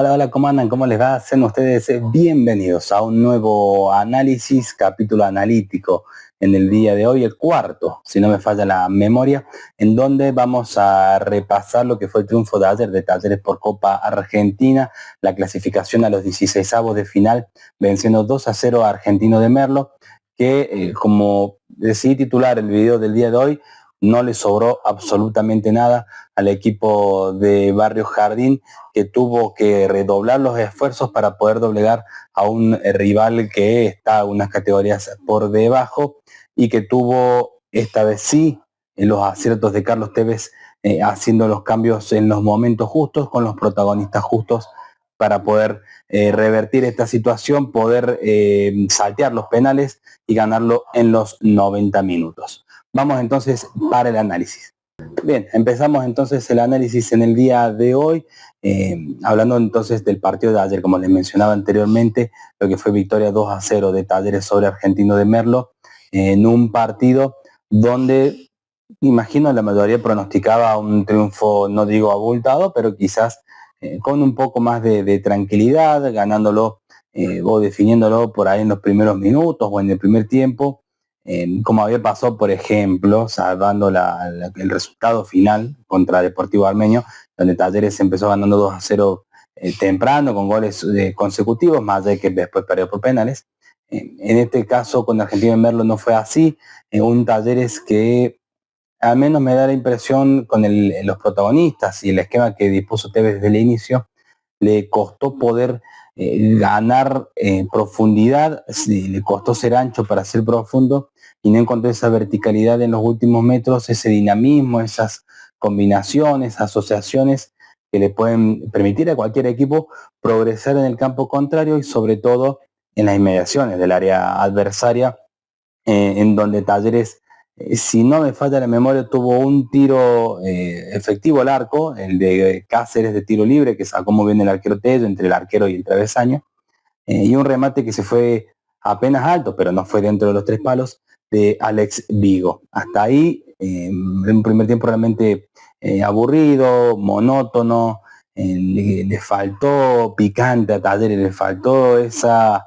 Hola, hola, ¿cómo andan? ¿Cómo les va? Sean ustedes bienvenidos a un nuevo análisis, capítulo analítico en el día de hoy, el cuarto, si no me falla la memoria, en donde vamos a repasar lo que fue el triunfo de ayer de Talleres por Copa Argentina, la clasificación a los 16avos de final, venciendo 2-0 a Argentino de Merlo, que como decidí titular el video del día de hoy, no le sobró absolutamente nada al equipo de Barrio Jardín, que tuvo que redoblar los esfuerzos para poder doblegar a un rival que está unas categorías por debajo y que tuvo esta vez sí los aciertos de Carlos Tevez haciendo los cambios en los momentos justos, con los protagonistas justos para poder revertir esta situación, poder saltear los penales y ganarlo en los 90 minutos. Vamos entonces para el análisis. Bien, empezamos entonces el análisis en el día de hoy, hablando entonces del partido de ayer, como les mencionaba anteriormente, lo que fue victoria 2-0 de Talleres sobre Argentino de Merlo, en un partido donde, imagino, la mayoría pronosticaba un triunfo, no digo abultado, pero quizás con un poco más de tranquilidad, ganándolo o definiéndolo por ahí en los primeros minutos o en el primer tiempo. Como había pasado, por ejemplo, salvando el resultado final contra Deportivo Armenio, donde Talleres empezó ganando 2-0 temprano, con goles consecutivos, más de que después perdió por penales. En este caso, con Argentino de Merlo no fue así. Un Talleres que al menos me da la impresión con los protagonistas y el esquema que dispuso Tevez desde el inicio, le costó poder ganar profundidad, le costó ser ancho para ser profundo y no encontró esa verticalidad en los últimos metros, ese dinamismo, esas combinaciones, asociaciones que le pueden permitir a cualquier equipo progresar en el campo contrario y sobre todo en las inmediaciones del área adversaria, en donde Talleres, si no me falla la memoria, tuvo un tiro efectivo al arco, el de Cáceres de tiro libre, que sacó muy bien el arquero Tello entre el arquero y el travesaño, y un remate que se fue apenas alto, pero no fue dentro de los tres palos, de Alex Vigo. Hasta ahí, un primer tiempo realmente aburrido, monótono, le faltó picante a Talleres, le faltó esa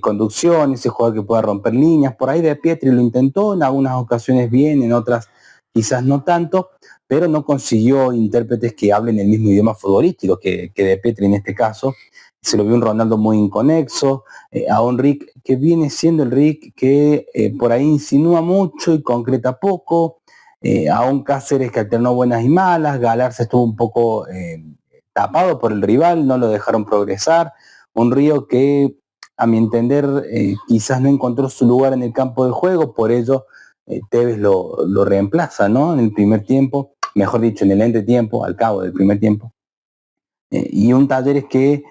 conducción, ese jugador que pueda romper líneas. Por ahí De Pietri lo intentó, en algunas ocasiones bien, en otras quizás no tanto, pero no consiguió intérpretes que hablen el mismo idioma futbolístico que De Pietri en este caso. Se lo vio un Ronaldo muy inconexo, a un Rick que viene siendo el Rick que por ahí insinúa mucho y concreta poco, a un Cáceres que alternó buenas y malas, Galarza estuvo un poco tapado por el rival, no lo dejaron progresar, un Río que a mi entender quizás no encontró su lugar en el campo de juego, por ello Tevez lo reemplaza, ¿no? En el primer tiempo, mejor dicho, en el entretiempo, al cabo del primer tiempo. Y un Talleres que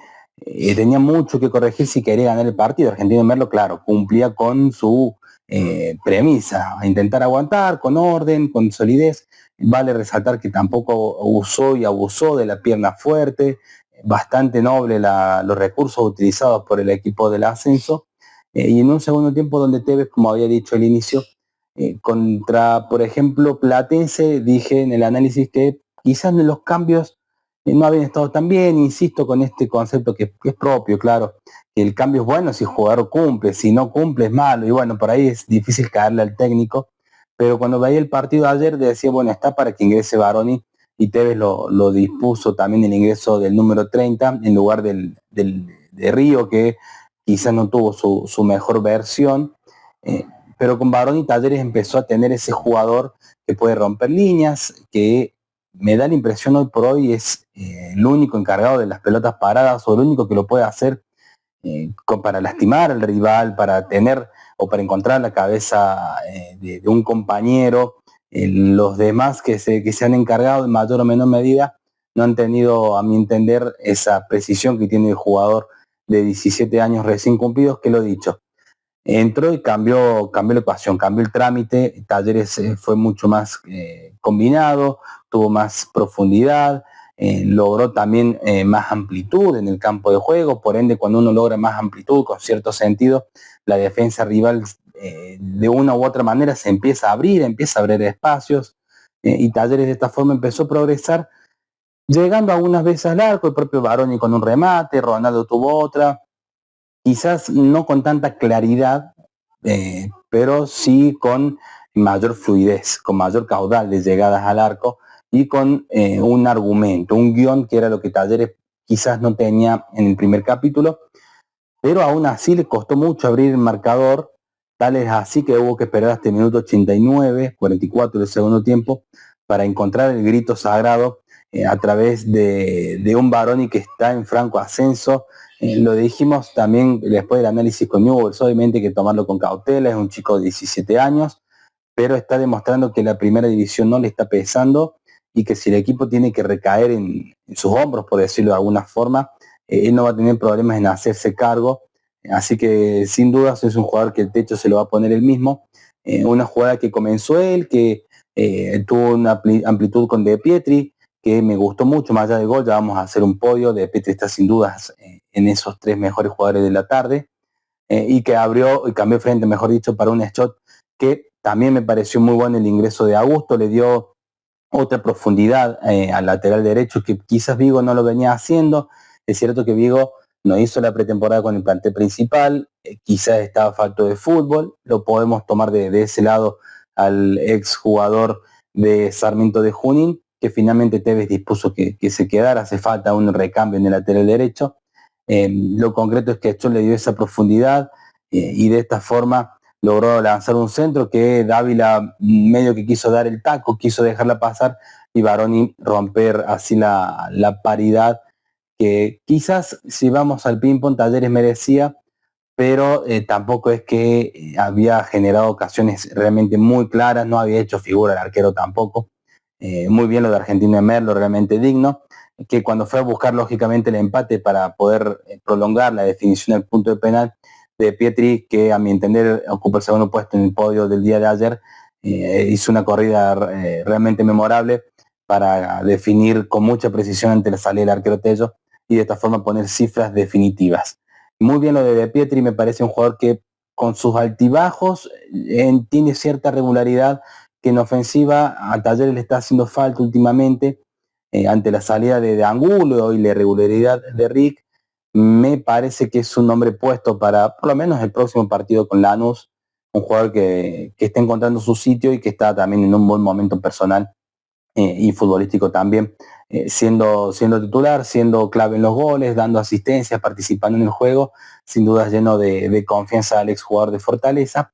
tenía mucho que corregir si quería ganar el partido. Argentino de Merlo, claro, cumplía con su premisa, a intentar aguantar con orden, con solidez. Vale resaltar que tampoco usó y abusó de la pierna fuerte, bastante noble los recursos utilizados por el equipo del ascenso. Y en un segundo tiempo donde Tevez, como había dicho al inicio, contra, por ejemplo, Platense, dije en el análisis que quizás en los cambios no habían estado tan bien, insisto con este concepto que es propio, claro, que el cambio es bueno si el jugador cumple, si no cumple es malo, y bueno, por ahí es difícil caerle al técnico, pero cuando veía el partido de ayer decía, bueno, está para que ingrese Baroni, y Tevez lo dispuso también el ingreso del número 30 en lugar de Río, que quizás no tuvo su mejor versión, pero con Baroni Talleres empezó a tener ese jugador que puede romper líneas, que me da la impresión hoy por hoy es el único encargado de las pelotas paradas o el único que lo puede hacer para lastimar al rival, para tener o para encontrar la cabeza de un compañero. Los demás que se han encargado en mayor o menor medida no han tenido, a mi entender, esa precisión que tiene el jugador de 17 años recién cumplidos, que lo he dicho. Entró y cambió la ecuación, cambió el trámite, Talleres fue mucho más combinado, tuvo más profundidad, logró también más amplitud en el campo de juego, por ende cuando uno logra más amplitud, con cierto sentido, la defensa rival de una u otra manera se empieza a abrir espacios, y Talleres de esta forma empezó a progresar llegando algunas veces al arco, el propio Baroni con un remate, Ronaldo tuvo otra, quizás no con tanta claridad, pero sí con mayor fluidez, con mayor caudal de llegadas al arco y con un argumento, un guión que era lo que Talleres quizás no tenía en el primer capítulo, pero aún así le costó mucho abrir el marcador, tal es así que hubo que esperar hasta el minuto 89, 44 del segundo tiempo, para encontrar el grito sagrado a través de un Baroni que está en franco ascenso. Lo dijimos también después del análisis con Newell's, obviamente hay que tomarlo con cautela, es un chico de 17 años, pero está demostrando que la primera división no le está pesando y que si el equipo tiene que recaer en sus hombros, por decirlo de alguna forma, él no va a tener problemas en hacerse cargo. Así que sin dudas es un jugador que el techo se lo va a poner él mismo. Una jugada que comenzó él, que tuvo una amplitud con De Pietri, que me gustó mucho, más allá del gol, ya vamos a hacer un podio. De Pietri está sin dudas en esos 3 mejores jugadores de la tarde. Y que abrió y cambió frente, mejor dicho, para un shot que también me pareció muy bueno el ingreso de Augusto, le dio otra profundidad al lateral derecho que quizás Vigo no lo venía haciendo. Es cierto que Vigo no hizo la pretemporada con el plantel principal, quizás estaba falto de fútbol, lo podemos tomar de ese lado al ex jugador de Sarmiento de Junín, que finalmente Tevez dispuso que se quedara, hace falta un recambio en el lateral derecho. Lo concreto es que esto le dio esa profundidad y de esta forma logró lanzar un centro que Dávila medio que quiso dar el taco, quiso dejarla pasar y Baroni romper así la paridad que quizás si vamos al ping-pong Talleres merecía, pero tampoco es que había generado ocasiones realmente muy claras, no había hecho figura el arquero tampoco. Muy bien lo de Argentino de Merlo, realmente digno, que cuando fue a buscar lógicamente el empate para poder prolongar la definición del punto de penal de Pietri, que a mi entender ocupa el segundo puesto en el podio del día de ayer, hizo una corrida realmente memorable para definir con mucha precisión ante la salida del arquero Tello y de esta forma poner cifras definitivas. Muy bien lo de Pietri, me parece un jugador que con sus altibajos tiene cierta regularidad, que en ofensiva a Talleres le está haciendo falta últimamente ante la salida de Angulo y la irregularidad de Rick. Me parece que es un nombre puesto para por lo menos el próximo partido con Lanús, un jugador que está encontrando su sitio y que está también en un buen momento personal y futbolístico también, siendo titular, siendo clave en los goles, dando asistencias, participando en el juego, sin duda lleno de confianza al exjugador de Fortaleza.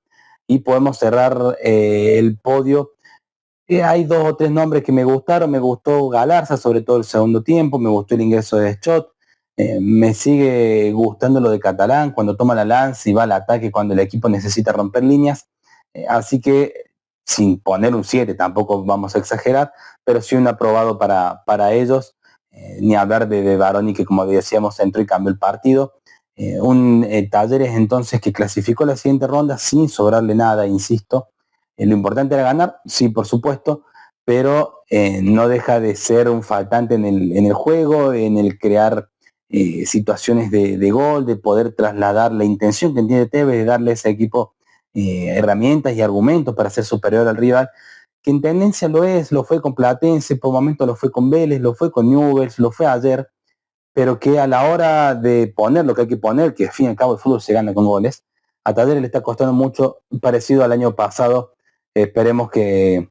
Y podemos cerrar el podio. Hay 2 o 3 nombres que me gustaron, me gustó Galarza, sobre todo el segundo tiempo, me gustó el ingreso de Schott, me sigue gustando lo de Catalán, cuando toma la lanza y va al ataque cuando el equipo necesita romper líneas, así que sin poner un 7, tampoco vamos a exagerar, pero sí un aprobado para ellos, ni hablar de Baroni que como decíamos entró y cambió el partido, un Talleres entonces que clasificó la siguiente ronda sin sobrarle nada, insisto. Lo importante era ganar, sí, por supuesto, pero no deja de ser un faltante en el juego, en el crear situaciones de gol, de poder trasladar la intención que tiene Tevez de darle a ese equipo herramientas y argumentos para ser superior al rival, que en tendencia lo fue con Platense, por momentos lo fue con Vélez, lo fue con Newell's, lo fue ayer, pero que a la hora de poner lo que hay que poner, que al fin y al cabo el fútbol se gana con goles, a Talleres le está costando mucho, parecido al año pasado. Esperemos que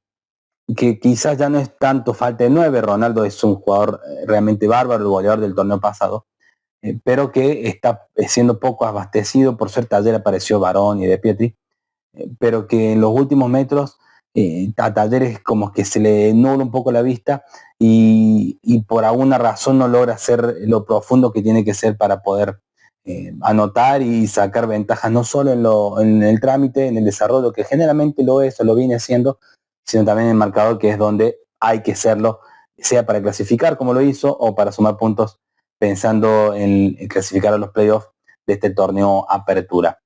quizás ya no es tanto falta de 9, Ronaldo es un jugador realmente bárbaro, el goleador del torneo pasado, pero que está siendo poco abastecido, por ser Taller apareció Barón y De Pietri, pero que en los últimos metros a Talleres como que se le nubla un poco la vista y por alguna razón no logra ser lo profundo que tiene que ser para poder anotar y sacar ventajas no solo en el trámite, en el desarrollo, que generalmente lo es o lo viene haciendo, sino también en el marcador, que es donde hay que serlo, sea para clasificar como lo hizo o para sumar puntos pensando en clasificar a los playoffs de este torneo Apertura.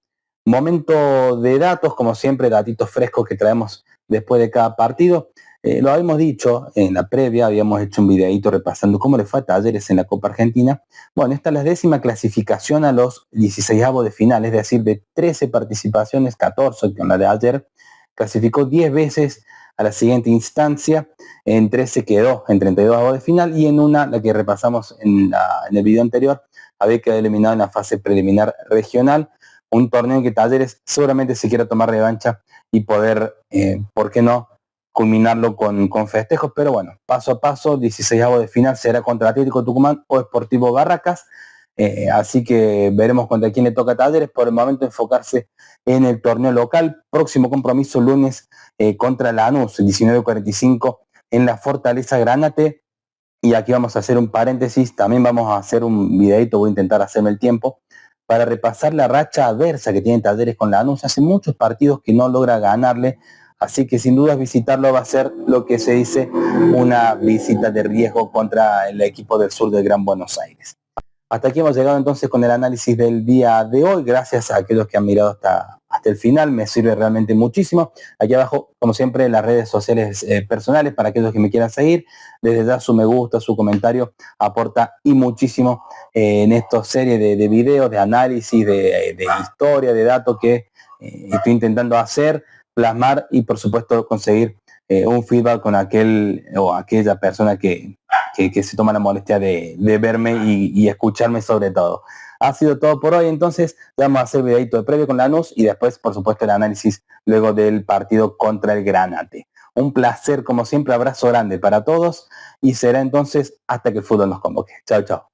Momento de datos, como siempre, datitos frescos que traemos después de cada partido. Lo habíamos dicho en la previa, habíamos hecho un videíto repasando cómo le fue a Talleres en la Copa Argentina. Bueno, esta es la 10ª clasificación a los 16avos de final, es decir, de 13 participaciones, 14 con la de ayer, clasificó 10 veces a la siguiente instancia. En 13 quedó en 32 de final y en una, la que repasamos en el video anterior, había quedado eliminado en la fase preliminar regional, un torneo en que Talleres seguramente se quiera tomar revancha y poder, ¿por qué no?, culminarlo con festejos, pero bueno, paso a paso, 16 de final será contra Atlético Tucumán o Sportivo Barracas, así que veremos contra quién le toca a Talleres. Por el momento enfocarse en el torneo local, próximo compromiso lunes contra Lanús, 19:45 en la Fortaleza Granate. Y aquí vamos a hacer un paréntesis, también vamos a hacer un videito, voy a intentar hacerme el tiempo, para repasar la racha adversa que tiene Talleres con Lanús. Hace muchos partidos que no logra ganarle, así que sin dudas visitarlo va a ser lo que se dice una visita de riesgo contra el equipo del sur del Gran Buenos Aires. Hasta aquí hemos llegado entonces con el análisis del día de hoy. Gracias a aquellos que han mirado hasta el final, me sirve realmente muchísimo. Aquí abajo, como siempre, las redes sociales personales para aquellos que me quieran seguir. Desde ya su me gusta, su comentario aporta y muchísimo en esta serie de videos, de análisis, de historia, de datos que estoy intentando hacer, plasmar y por supuesto conseguir un feedback con aquel o aquella persona que se toma la molestia de verme y escucharme sobre todo. Ha sido todo por hoy, entonces vamos a hacer un videito de previo con Lanús y después, por supuesto, el análisis luego del partido contra el Granate. Un placer, como siempre, abrazo grande para todos y será entonces hasta que el fútbol nos convoque. Chao, chao.